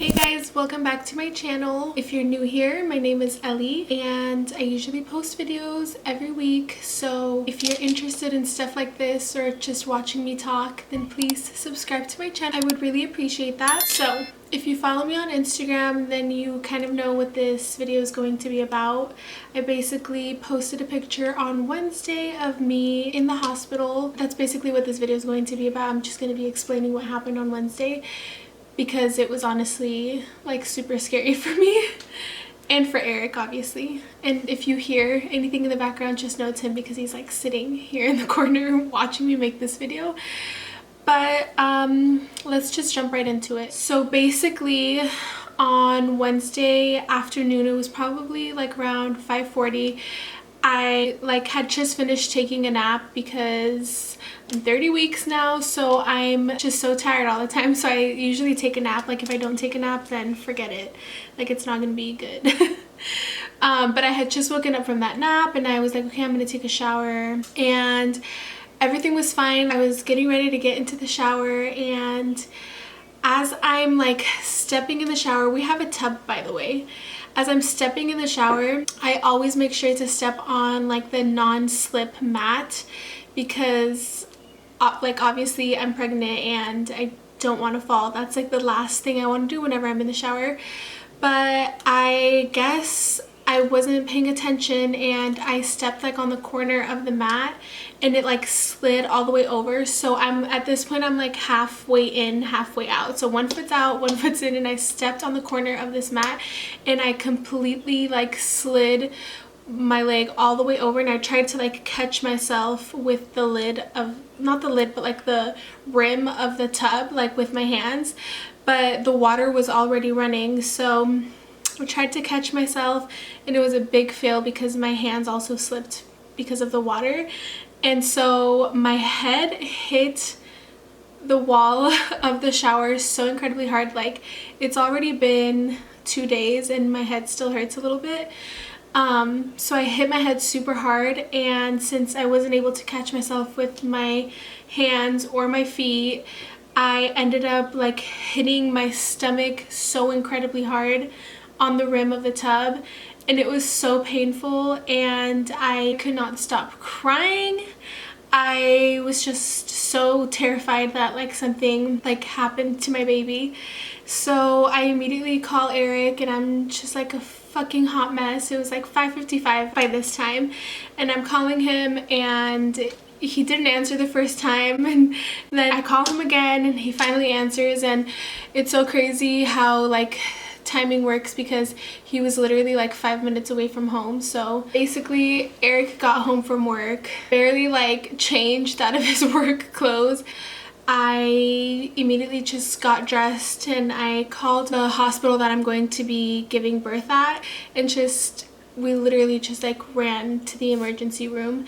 Hey guys, welcome back to my channel. If you're new here, my name is Ellie and I usually post videos every week. So if you're interested in stuff like this or just watching me talk, then please subscribe to my channel. I would really appreciate that. So if you follow me on Instagram, then you kind of know what this video is going to be about. I basically posted a picture on Wednesday of me in the hospital. That's basically what this video is going to be about. I'm just going to be explaining what happened on Wednesday, because it was honestly like super scary for me and for Eric, obviously. And if you hear anything in the background, just know it's him because he's like sitting here in the corner watching me make this video. But let's just jump right into it. So basically on Wednesday afternoon, it was probably like around 5:40, I had just finished taking a nap because I'm 30 weeks now, so I'm just so tired all the time. So I usually take a nap. Like if I don't take a nap, then forget it. Like it's not gonna be good. But I had just woken up from that nap and I was like, okay, I'm gonna take a shower, and everything was fine. I was getting ready to get into the shower, and as I'm like stepping in the shower, we have a tub, by the way. As I'm stepping in the shower, I always make sure to step on like the non-slip mat because like obviously I'm pregnant and I don't want to fall. That's like the last thing I want to do whenever I'm in the shower. But I guess I wasn't paying attention and I stepped like on the corner of the mat and it like slid all the way over. So at this point I'm like halfway in, halfway out. So one foot's out, one foot's in, and I stepped on the corner of this mat and I completely like slid my leg all the way over, and I tried to like catch myself with the lid of, not the lid, but like the rim of the tub, like with my hands, but the water was already running. So I tried to catch myself and it was a big fail because my hands also slipped because of the water. And so my head hit the wall of the shower so incredibly hard. Like it's already been 2 days and my head still hurts a little bit. So I hit my head super hard, and since I wasn't able to catch myself with my hands or my feet, I ended up like hitting my stomach so incredibly hard on the rim of the tub, and it was so painful and I could not stop crying. I was just so terrified that like something like happened to my baby. So I immediately call Eric and I'm just like a fucking hot mess. It was like 5:55 by this time, and I'm calling him and he didn't answer the first time, and then I call him again and he finally answers. And it's so crazy how like timing works because he was literally like 5 minutes away from home. So basically Eric got home from work, barely like changed out of his work clothes. I immediately just got dressed and I called the hospital that I'm going to be giving birth at, and we literally just like ran to the emergency room.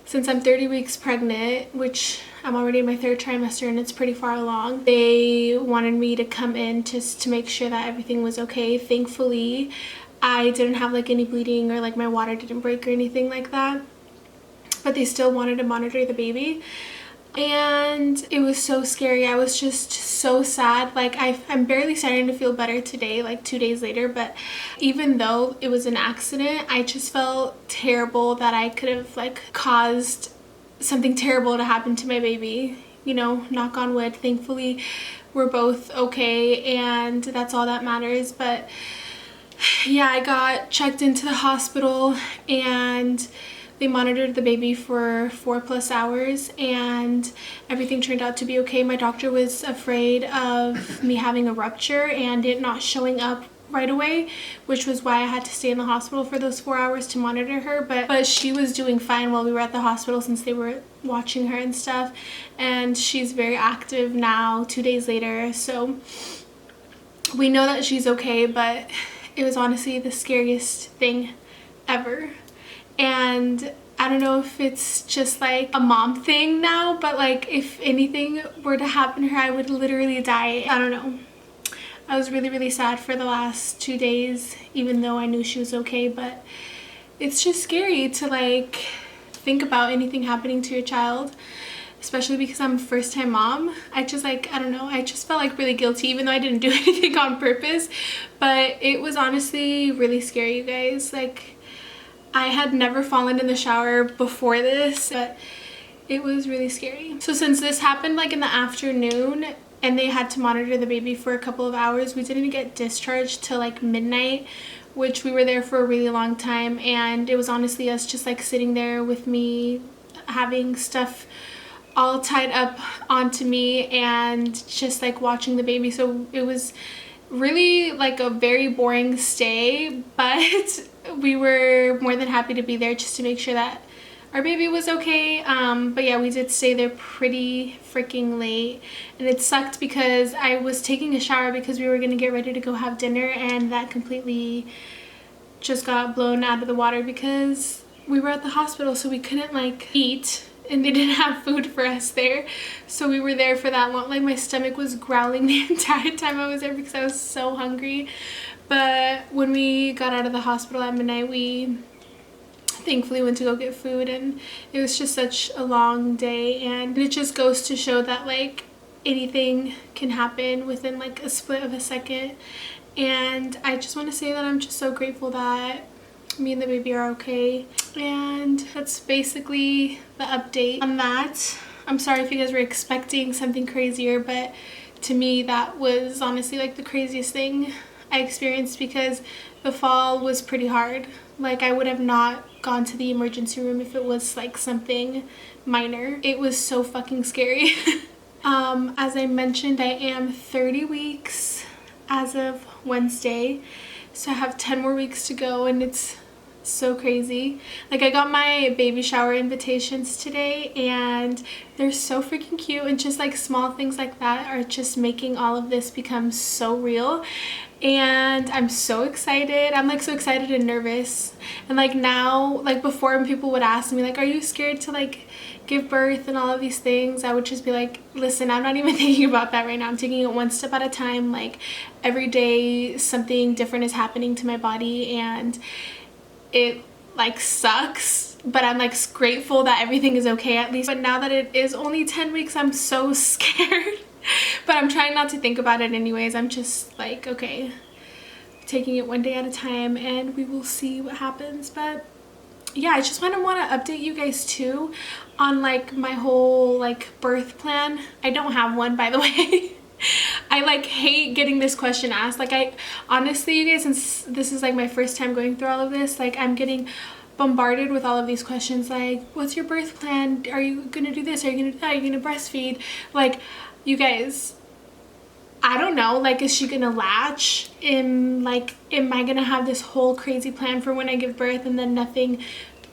Since I'm 30 weeks pregnant, which I'm already in my 3rd trimester and it's pretty far along, they wanted me to come in just to make sure that everything was okay. Thankfully, I didn't have like any bleeding or like my water didn't break or anything like that, but they still wanted to monitor the baby. And it was so scary. I was just so sad. Like I'm barely starting to feel better today, like 2 days later, but even though it was an accident, I just felt terrible that I could have like caused something terrible to happen to my baby. You know, knock on wood. Thankfully we're both okay and that's all that matters. But yeah, I got checked into the hospital and they monitored the baby for 4+ hours and everything turned out to be okay. My doctor was afraid of me having a rupture and it not showing up right away, which was why I had to stay in the hospital for those 4 hours to monitor her. But she was doing fine while we were at the hospital since they were watching her and stuff, and she's very active now 2 days later. So we know that she's okay, but it was honestly the scariest thing ever. And I don't know if it's just like a mom thing now, but like if anything were to happen to her, I would literally die. I don't know. I was really sad for the last 2 days, even though I knew she was okay. But it's just scary to like think about anything happening to your child. especially because I'm a first-time mom. I just like, I don't know, I just felt like really guilty even though I didn't do anything on purpose. But it was honestly really scary, you guys. Like, I had never fallen in the shower before this, but it was really scary. So since this happened like in the afternoon and they had to monitor the baby for a couple of hours, we didn't get discharged till like midnight, which we were there for a really long time. And it was honestly us just like sitting there with me having stuff all tied up onto me and just like watching the baby. So it was really like a very boring stay, but we were more than happy to be there just to make sure that our baby was okay. But yeah, we did stay there pretty freaking late, and it sucked because I was taking a shower because we were gonna get ready to go have dinner, and that completely just got blown out of the water because we were at the hospital, so we couldn't like eat and they didn't have food for us there. So we were there for that long. Like, my stomach was growling the entire time I was there because I was so hungry. But when we got out of the hospital at midnight, we thankfully went to go get food, and it was just such a long day. And it just goes to show that like anything can happen within like a split of a second. And I just want to say that I'm just so grateful that me and the baby are okay. And that's basically the update on that. I'm sorry if you guys were expecting something crazier, but to me that was honestly like the craziest thing I experienced, because the fall was pretty hard. Like, I would have not gone to the emergency room if it was like something minor. It was so fucking scary. As I mentioned, I am 30 weeks as of Wednesday, so I have 10 more weeks to go, and it's so crazy. Like, I got my baby shower invitations today and they're so freaking cute, and just like small things like that are just making all of this become so real. And I'm so excited. I'm like so excited and nervous. And like now, like before, when people would ask me like, are you scared to like give birth and all of these things, I would just be like, listen, I'm not even thinking about that right now. I'm taking it one step at a time. Like, every day something different is happening to my body, and it like sucks, but I'm like grateful that everything is okay at least. But now that it is only 10 weeks, I'm so scared. But I'm trying not to think about it anyways. I'm just like, okay, taking it one day at a time, and we will see what happens. But yeah, I just want to update you guys too on like my whole like birth plan. I don't have one, by the way. I like hate getting this question asked. Like, I honestly, you guys, since this is like my first time going through all of this, like I'm getting bombarded with all of these questions like, what's your birth plan? Are you gonna do this? Are you gonna do that? Are you gonna breastfeed? Like, you guys, I don't know. Like, is she gonna latch? Am I gonna have this whole crazy plan for when I give birth and then nothing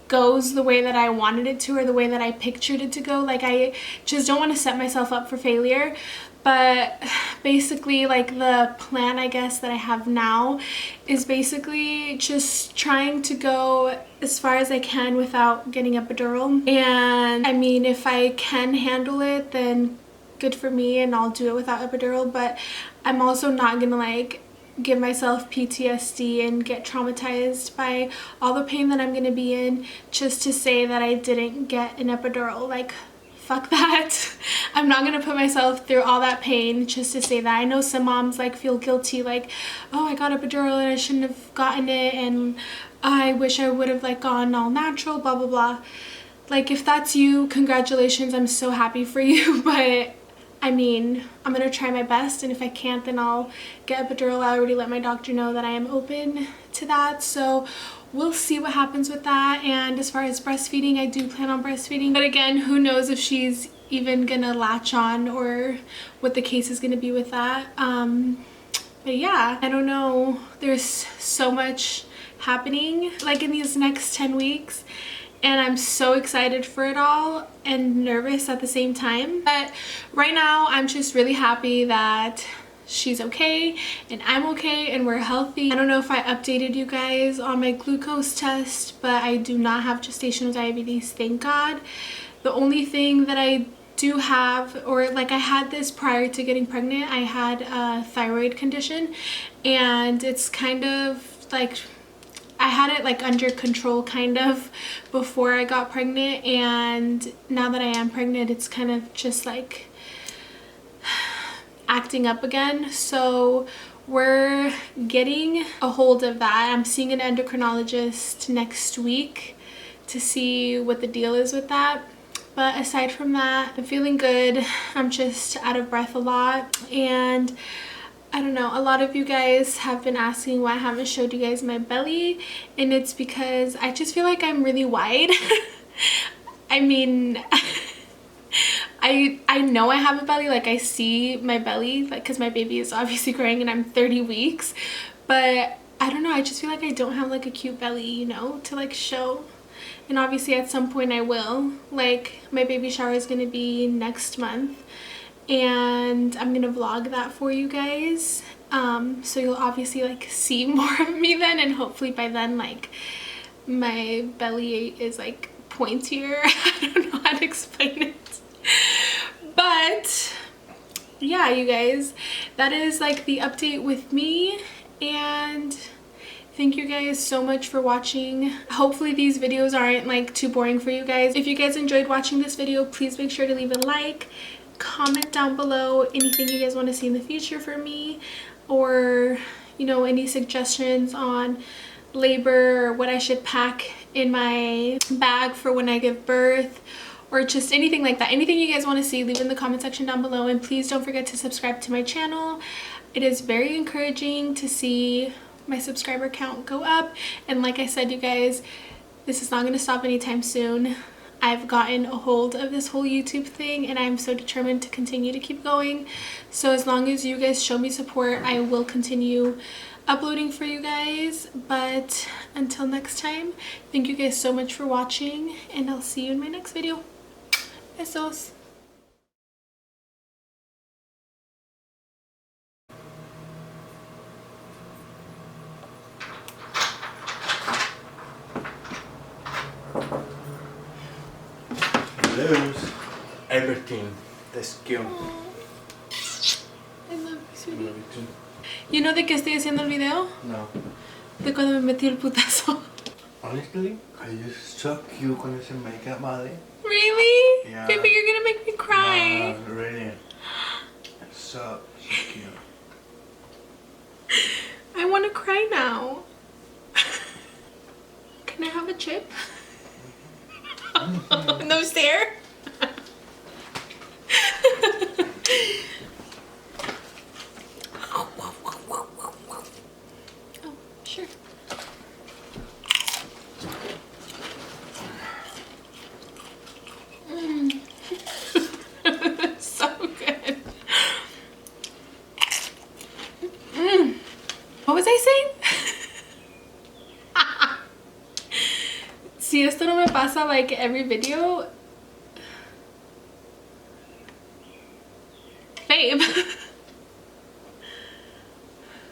goes the way that I wanted it to, or the way that I pictured it to go? Like, I just don't want to set myself up for failure. But basically, like, the plan, I guess, that I have now is basically just trying to go as far as I can without getting epidural. And I mean, if I can handle it, then good for me, and I'll do it without epidural. But I'm also not gonna like give myself PTSD and get traumatized by all the pain that I'm gonna be in just to say that I didn't get an epidural. Like, fuck that. I'm not gonna put myself through all that pain just to say that. I know some moms like feel guilty, like, oh, I got epidural and I shouldn't have gotten it, and I wish I would have like gone all natural, blah blah blah. Like, if that's you, congratulations, I'm so happy for you. But I mean, I'm gonna try my best, and if I can't, then I'll get epidural. I already let my doctor know that I am open to that, so we'll see what happens with that. And as far as breastfeeding, I do plan on breastfeeding, but again, who knows if she's even gonna latch on or what the case is gonna be with that. But yeah, I don't know. There's so much happening like in these next 10 weeks. And I'm so excited for it all and nervous at the same time. But right now, I'm just really happy that she's okay and I'm okay and we're healthy. I don't know if I updated you guys on my glucose test, but I do not have gestational diabetes, thank God. The only thing that I do have, or like I had this prior to getting pregnant, I had a thyroid condition, and it's kind of like, I had it like under control kind of before I got pregnant, and now that I am pregnant, it's kind of just like acting up again. So we're getting a hold of that. I'm seeing an endocrinologist next week to see what the deal is with that. But aside from that, I'm feeling good. I'm just out of breath a lot, and I don't know, a lot of you guys have been asking why I haven't showed you guys my belly, and it's because I just feel like I'm really wide. I mean, I know I have a belly, like I see my belly, like because my baby is obviously growing and I'm 30 weeks, but I don't know, I just feel like I don't have like a cute belly, you know, to like show. And obviously at some point I will. Like my baby shower is gonna be next month, and I'm gonna vlog that for you guys, so you'll obviously like see more of me then, and hopefully by then like my belly is like pointier. I don't know how to explain it, but yeah, you guys, that is like the update with me, and thank you guys so much for watching. Hopefully these videos aren't like too boring for you guys. If you guys enjoyed watching this video, please make sure to leave a like, comment down below anything you guys want to see in the future for me, or you know, any suggestions on labor or what I should pack in my bag for when I give birth, or just anything like that. Anything you guys want to see, leave in the comment section down below, and please don't forget to subscribe to my channel. It is very encouraging to see my subscriber count go up, and like I said, you guys, this is not going to stop anytime soon. I've gotten a hold of this whole YouTube thing, and I'm so determined to continue to keep going. So as long as you guys show me support, I will continue uploading for you guys. But until next time, thank you guys so much for watching, and I'll see you in my next video. Besos. Lose everything. That's cute. I love you, sweetie. Love you too. ¿You know de qué estoy haciendo el video? No. De cuando me metí el putazo. Honestly, are you so cute con ese makeup, madre? Really? Yeah. Baby, you're gonna make me cry. No, really. So cute. I want to cry now. Can I have a chip? No stare? Oh, sure. So good. What was I saying? Si esto no me pasa like every video, babe.